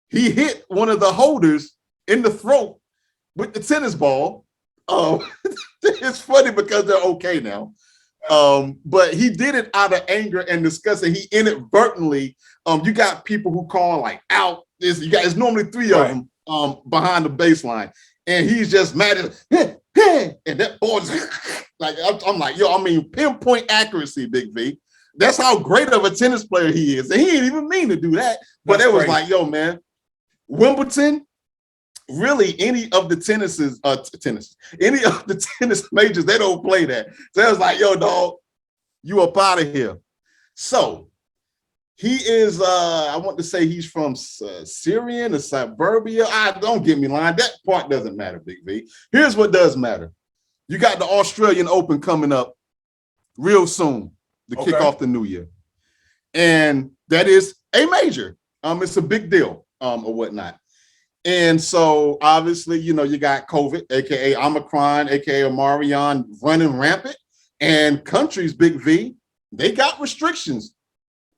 he hit one of the holders in the throat with the tennis ball. It's funny because they're okay now. But he did it out of anger and disgust, and he inadvertently, you got people who call like out. It's normally 3 of them behind the baseline, and he's just mad at and that ball's like, I'm like, yo, I mean, pinpoint accuracy, Big V. That's how great of a tennis player he is. And he didn't even mean to do that. But it was like, yo, man, Wimbledon, really any of the any of the tennis majors, they don't play that. So it was like, yo, dog, you up out of here. So he is, I want to say he's from Syrian or Suburbia. Don't get me lying. That part doesn't matter, Big V. Here's what does matter. You got the Australian Open coming up real soon to kick off the new year. And that is a major. It's a big deal or whatnot. And so obviously, you know, you got COVID, aka Omicron, aka Omarion running rampant. And countries, Big V, they got restrictions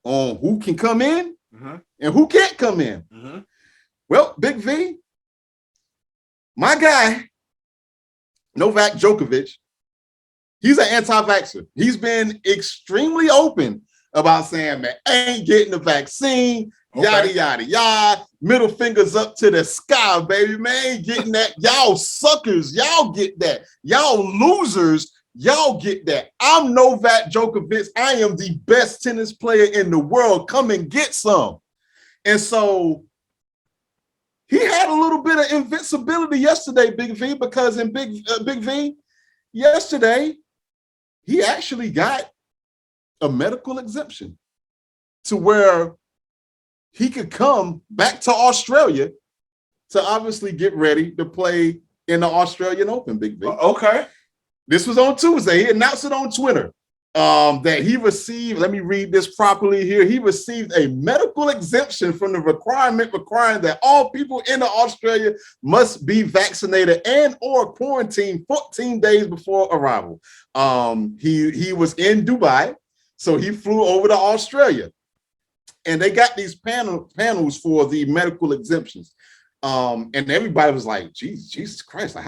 on who can come in and who can't come in. Well, Big V, my guy, Novak Djokovic, he's an anti-vaxxer. He's been extremely open about saying, man, I ain't getting the vaccine, yada, yada, yada. Middle fingers up to the sky, baby, man. Getting that. Y'all suckers, y'all get that. Y'all losers, y'all get that. I'm Novak Djokovic. I am the best tennis player in the world. Come and get some. And so bit of invincibility yesterday, Big V, because in Big V, yesterday, he actually got a medical exemption to where he could come back to Australia to obviously get ready to play in the Australian Open, Big V. Okay. This was on Tuesday. He announced it on Twitter that he received, let me read this properly here. He received a medical exemption from the requirement requiring that all people in Australia must be vaccinated and or quarantined 14 days before arrival. He was in Dubai, so he flew over to Australia. And they got these panels for the medical exemptions. And everybody was like, Jesus Christ, like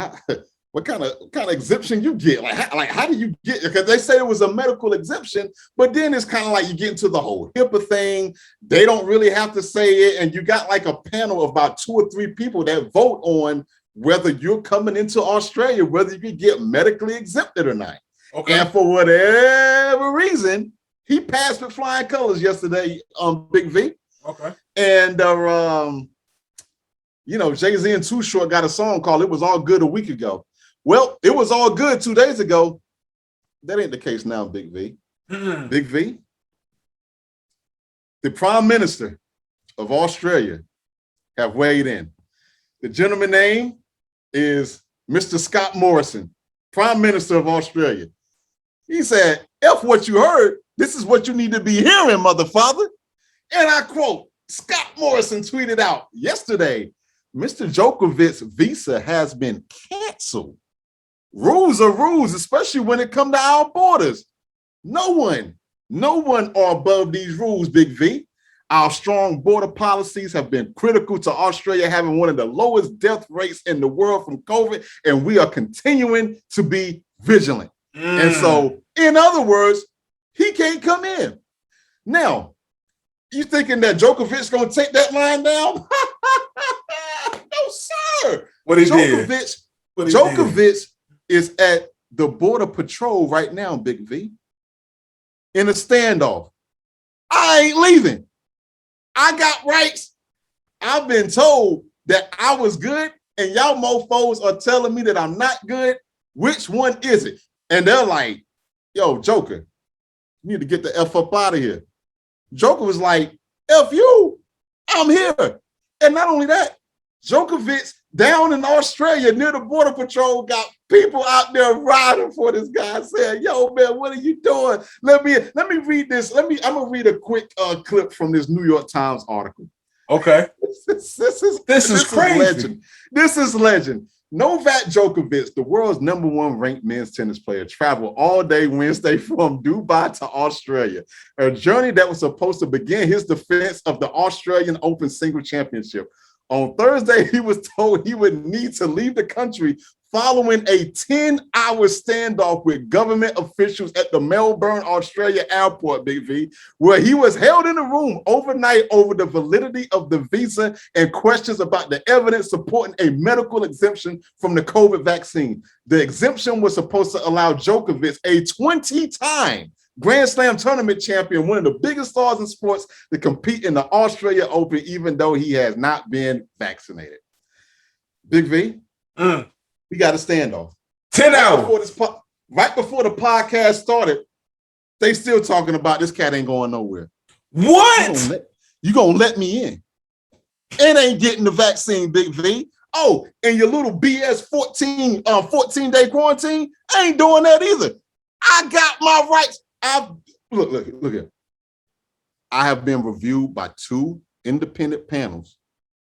what kind of exemption you get? Like how do you get? Because they say it was a medical exemption, but then it's kind of like you get into the whole HIPAA thing. They don't really have to say it, and you got like a panel of about 2 or 3 people that vote on whether you're coming into Australia, whether you could get medically exempted or not. Okay. And for whatever reason, he passed with flying colors yesterday on Big V. Okay. And Jay-Z and Too Short got a song called "It Was All Good" a week ago. Well, it was all good 2 days ago. That ain't the case now, Big V. Mm-hmm. Big V, the Prime Minister of Australia have weighed in. The gentleman's name is Mr. Scott Morrison, Prime Minister of Australia. He said, F what you heard, this is what you need to be hearing, mother father. And I quote, Scott Morrison tweeted out yesterday, Mr. Djokovic's visa has been canceled. Rules are rules, especially when it comes to our borders. No one are above these rules, Big V. Our strong border policies have been critical to Australia having one of the lowest death rates in the world from COVID, and we are continuing to be vigilant. And so, in other words, he can't come in. Now, you thinking that Djokovic's going to take that line down? No, sir. What he did? Djokovic is at the border patrol right now, Big V, in a standoff. I ain't leaving. I got rights. I've been told that I was good, and y'all mofos are telling me that I'm not good. Which one is it? And they're like, yo, Joker, you need to get the F up out of here. Joker was like, F you, I'm here. And not only that, Djokovic down in Australia near the border patrol got people out there riding for this guy saying, yo, man, what are you doing? Let me read this. I'm gonna read a quick clip from this New York Times article. Okay. This is crazy. Legend. This is legend. Novak Djokovic, the world's #1 ranked men's tennis player, traveled all day Wednesday from Dubai to Australia, a journey that was supposed to begin his defense of the Australian Open Single Championship. On Thursday, he was told he would need to leave the country following a 10-hour standoff with government officials at the Melbourne, Australia airport, Big V, where he was held in a room overnight over the validity of the visa and questions about the evidence supporting a medical exemption from the COVID vaccine. The exemption was supposed to allow Djokovic, a 20-time Grand Slam tournament champion, one of the biggest stars in sports, to compete in the Australia Open, even though he has not been vaccinated. Big V, we got a standoff. 10 hours. Right before the podcast started, they still talking about this cat ain't going nowhere. What? You gonna let me in? And ain't getting the vaccine, Big V. Oh, and your little BS 14-day quarantine, I ain't doing that either. I got my rights. Look here. I have been reviewed by 2 independent panels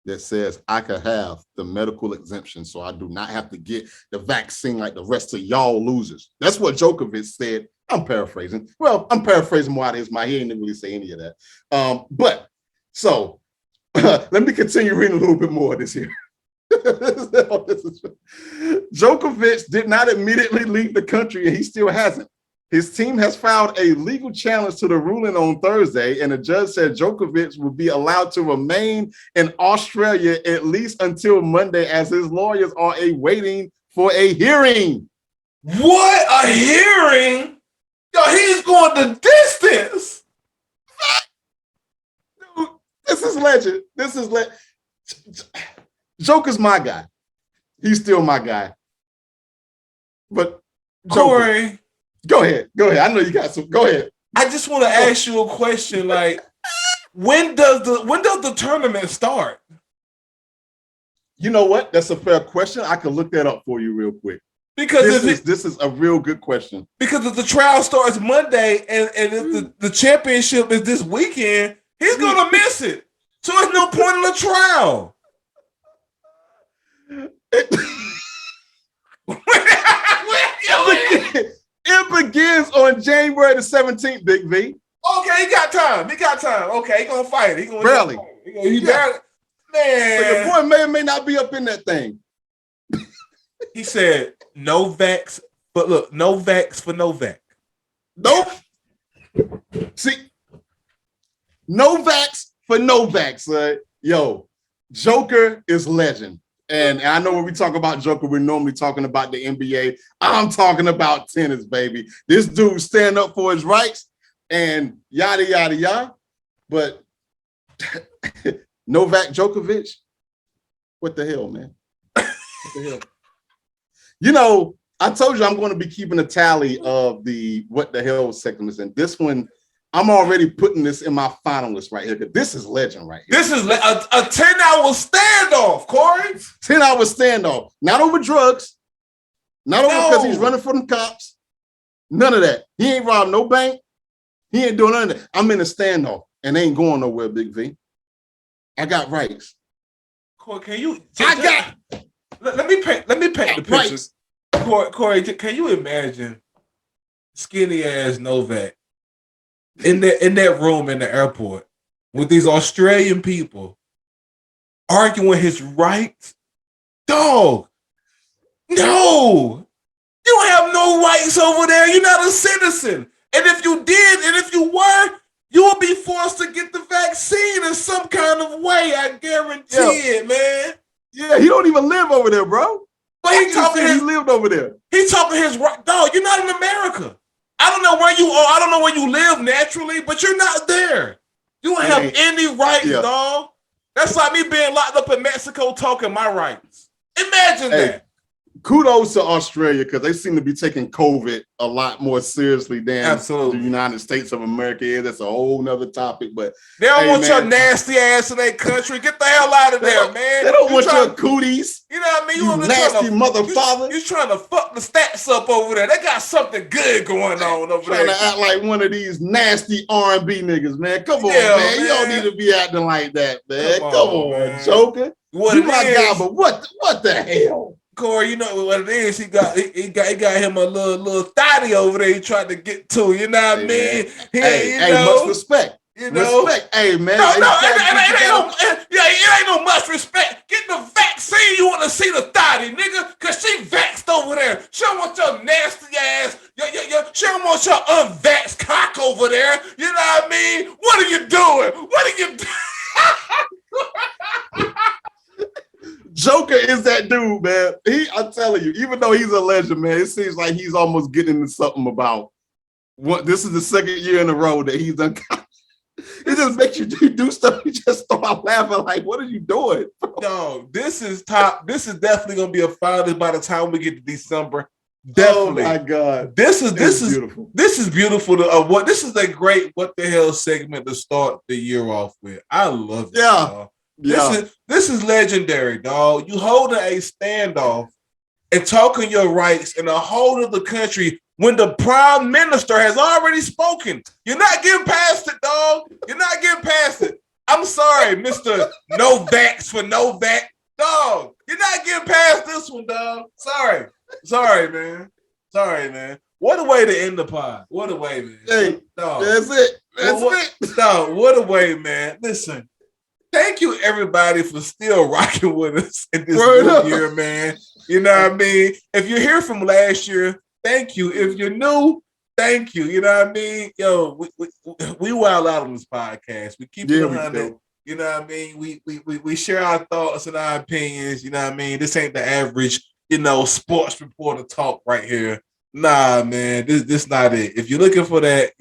that says I could have the medical exemption, so I do not have to get the vaccine like the rest of y'all losers. That's what Djokovic said. I'm paraphrasing. Well, I'm paraphrasing more out of his mind. He didn't really say any of that. But so let me continue reading a little bit more of this here. Djokovic did not immediately leave the country, and he still hasn't. His team has filed a legal challenge to the ruling on Thursday, and the judge said Djokovic will be allowed to remain in Australia at least until Monday, as his lawyers are waiting for a hearing. What? A hearing? Yo, he's going the distance. Dude, this is legend. Joker's my guy. He's still my guy. But Joker, Corey, go ahead. I know you got some. Go ahead. I just want to ask you a question. Like, when does the tournament start? You know what? That's a fair question. I can look that up for you real quick. Because this is a real good question. Because if the trial starts Monday and if the championship is this weekend, he's gonna miss it. So there's no point in the trial. It begins on January the 17th, Big V. Okay, he got time. Okay, he gonna fight. He gonna barely. Barely. Man, so your boy may or may not be up in that thing. He said no vax, but look, no vax for Novak. Nope. See, no vax for Novak, son. Yo, Joker is legend. And I know when we talk about Joker, we're normally talking about the NBA. I'm talking about tennis, baby. This dude stand up for his rights and yada, yada, yada. But Novak Djokovic, what the hell, man? What the hell? You know, I told you I'm going to be keeping a tally of the what the hell segments, and this one, I'm already putting this in my finalist right here because this is legend right here. This is a 10-hour standoff, Corey. 10-hour standoff, not over drugs, not over because he's running from the cops. None of that. He ain't robbed no bank. He ain't doing none of that. I'm in a standoff and they ain't going nowhere, Big V. I got rights. Corey, can you? Let me paint the picture. Corey, can you imagine skinny ass Novak in that room in the airport with these Australian people arguing his rights? Dog, no, you don't have no rights over there. You're not a citizen. And if you did, and if you were, you will be forced to get the vaccine in some kind of way. I guarantee it, man. Yeah, he don't even live over there, bro. But he lived over there. He talking his right. Dog, you're not in America. I don't know where you are. I don't know where you live naturally, but you're not there. You don't have any rights, dog. That's like me being locked up in Mexico talking my rights. Imagine that. Kudos to Australia because they seem to be taking COVID a lot more seriously than the United States of America is. That's a whole nother topic. But they don't want your nasty ass in their country. Get the hell out of there, man. They don't want your cooties. You know what I mean? You nasty mother father. You trying to fuck the stats up over there. They got something good going on over there. Trying to act like one of these nasty R&B niggas, man. Come on, man. You don't need to be acting like that, man. Come on, man. Joker. You my guy, but what the hell? Corey, you know what it is. He got him a little thotty over there. He tried to get to. You know what I mean? Much respect. You know, respect. Hey, man. It ain't no much respect. Get the vaccine. You want to see the thotty, nigga? Cause she vaxxed over there. She don't want your nasty ass. She don't want your unvaxxed cock over there. You know what I mean? What are you doing? What are you doing? Joker is that dude, man. I'm telling you, even though he's a legend, man, it seems like he's almost getting into something about what this is the second year in a row that he's done. It just makes you do stuff. You just start laughing like, what are you doing? No, this is top. This is definitely gonna be a finalist by the time we get to December. Definitely. Oh my God. This is beautiful. This is beautiful. This is a great what the hell segment to start the year off with. I love it. Yeah. This is legendary, dog. You holding a standoff and talking your rights in a whole other country when the prime minister has already spoken. You're not getting past it, dog. You're not getting past it. I'm sorry, Mr. No Vax for Novak. Dog, you're not getting past this one, dog. Sorry, man. What a way to end the pod. What a way, man. Hey, dog. That's it. Dog, what a way, man. Listen. Thank you, everybody, for still rocking with us in this new year, man. You know what I mean? If you're here from last year, thank you. If you're new, thank you. You know what I mean? Yo, we wild out on this podcast. We keep it 100. You know what I mean? We share our thoughts and our opinions. You know what I mean? This ain't the average, sports reporter talk right here. Nah, man, this not it. If you're looking for that,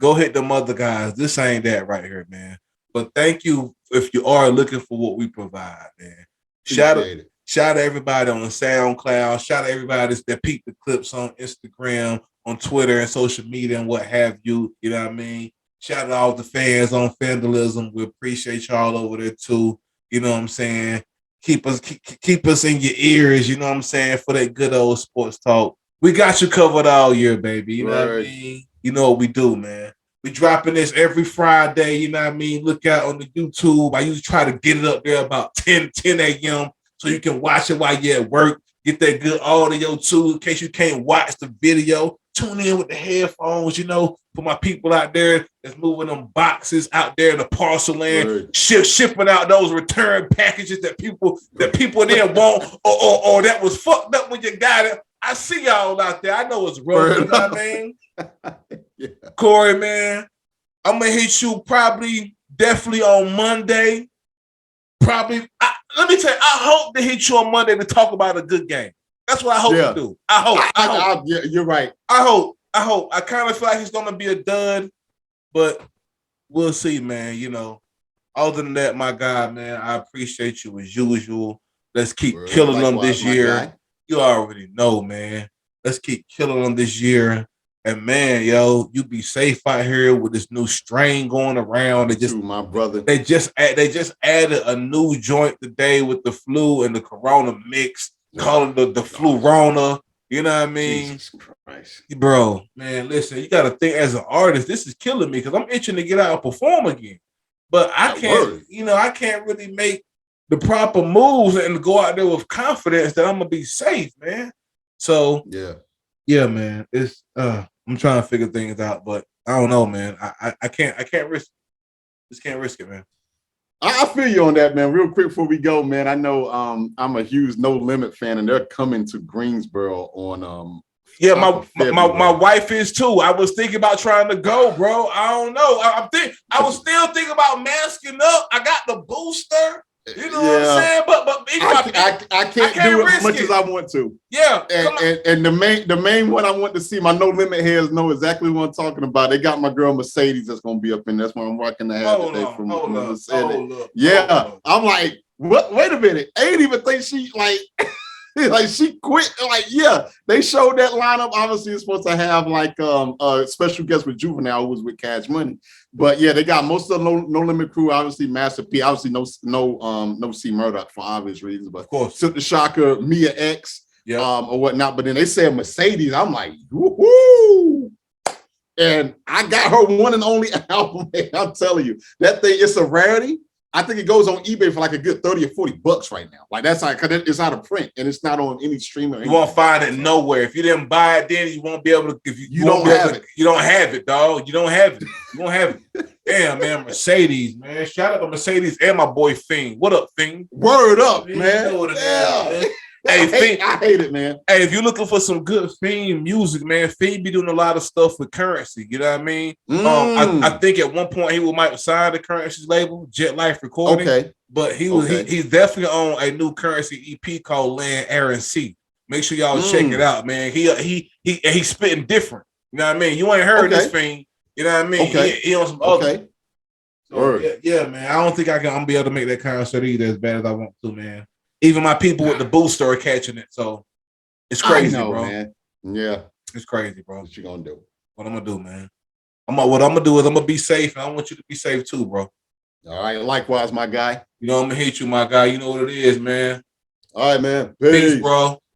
go hit them other guys. This ain't that right here, man. But thank you if you are looking for what we provide, man. Shout out, Appreciate it. shout out to everybody on the SoundCloud. Shout out to everybody that peeped the clips on Instagram, on Twitter, and social media and what have you. You know what I mean? Shout out to all the fans on Vandalism. We appreciate y'all over there too. You know what I'm saying? Keep us in your ears. You know what I'm saying, for that good old sports talk. We got you covered all year, baby. You know what I mean? You know what we do, man. We dropping this every Friday, you know what I mean? Look out on the YouTube. I usually try to get it up there about 10 a.m. so you can watch it while you're at work. Get that good audio too, in case you can't watch the video. Tune in with the headphones, you know, for my people out there that's moving them boxes out there in the parcel land, shipping out those return packages that people didn't want or that was fucked up when you got it. I see y'all out there. I know it's rough, you know what I mean? Yeah. Corey, man, I'm gonna hit you definitely on Monday. Let me tell you, I hope to hit you on Monday to talk about a good game. That's what I hope to do. I hope. Yeah, you're right. I hope. I kind of feel like it's gonna be a dud, but we'll see, man. You know, other than that, my guy, man, I appreciate you as usual. Let's keep killing them this year. You already know, man. Let's keep killing them this year. And man, yo, you be safe out here with this new strain going around. My brother. They just added a new joint today with the flu and the corona mix, calling the flu-rona. You know what I mean? Jesus Christ. Bro, man, listen, you gotta think as an artist, this is killing me because I'm itching to get out and perform again. But I can't really make the proper moves and go out there with confidence that I'm gonna be safe, man. So yeah, man. It's I'm trying to figure things out, but I don't know, man. I can't risk it. Just can't risk it, man. I feel you on that, man. Real quick before we go, man. I know I'm a huge No Limit fan, and they're coming to Greensboro on yeah, my wife is too. I was thinking about trying to go, bro. I don't know. I was still thinking about masking up. I got the booster. You know what I'm saying? But I can't do it as much as I want to. Yeah. And the main one I want to see, my No Limit heads know exactly what I'm talking about. They got my girl Mercedes that's gonna be up in there. That's what I'm rocking the hat today from Mercedes. I'm like, what? Wait a minute. I ain't even think she like like she quit. Like, yeah, they showed that lineup. Obviously, it's supposed to have like a special guest with Juvenile, who was with Cash Money. But yeah, they got most of the No Limit crew. Obviously, Master P. Obviously, no C Murdoch for obvious reasons. But of course, Silk the Shocker, Mia X, or whatnot. But then they said Mercedes. I'm like, woohoo! And I got her one and only album. Man, I'm telling you, that thing, it's a rarity. I think it goes on eBay for like a good $30 or $40 right now. Like that's like, because it's out of print and it's not on any streamer. You won't find it nowhere. If you didn't buy it, then you won't be able to. If you don't have it, you don't have it, dog. You don't have it. You won't have it. Damn, man, Mercedes, man. Shout out to Mercedes and my boy Fiend. What up, Fiend? Word up, man. Man. Hey, I hate it, man. Hey, if you're looking for some good Fiend music, man, Fiend be doing a lot of stuff with Currency. You know what I mean? I think at one point he might sign the Currency's label, Jet Life Recording. Okay. But he's definitely on a new Currency EP called Land, Air, and Sea. Make sure y'all check it out, man. He's spitting different. You know what I mean? You ain't heard this Fiend. You know what I mean? Okay. He on some other. So, yeah, man. I don't think I'm gonna be able to make that concert either as bad as I want to, man. Even my people with the booster are catching it, so it's crazy, bro. Man. Yeah, it's crazy, bro. What you gonna do? What I'm gonna do, man? What I'm gonna do is I'm gonna be safe, and I want you to be safe too, bro. All right, likewise, my guy. You know I'm gonna hit you, my guy. You know what it is, man. All right, man. Peace, bro.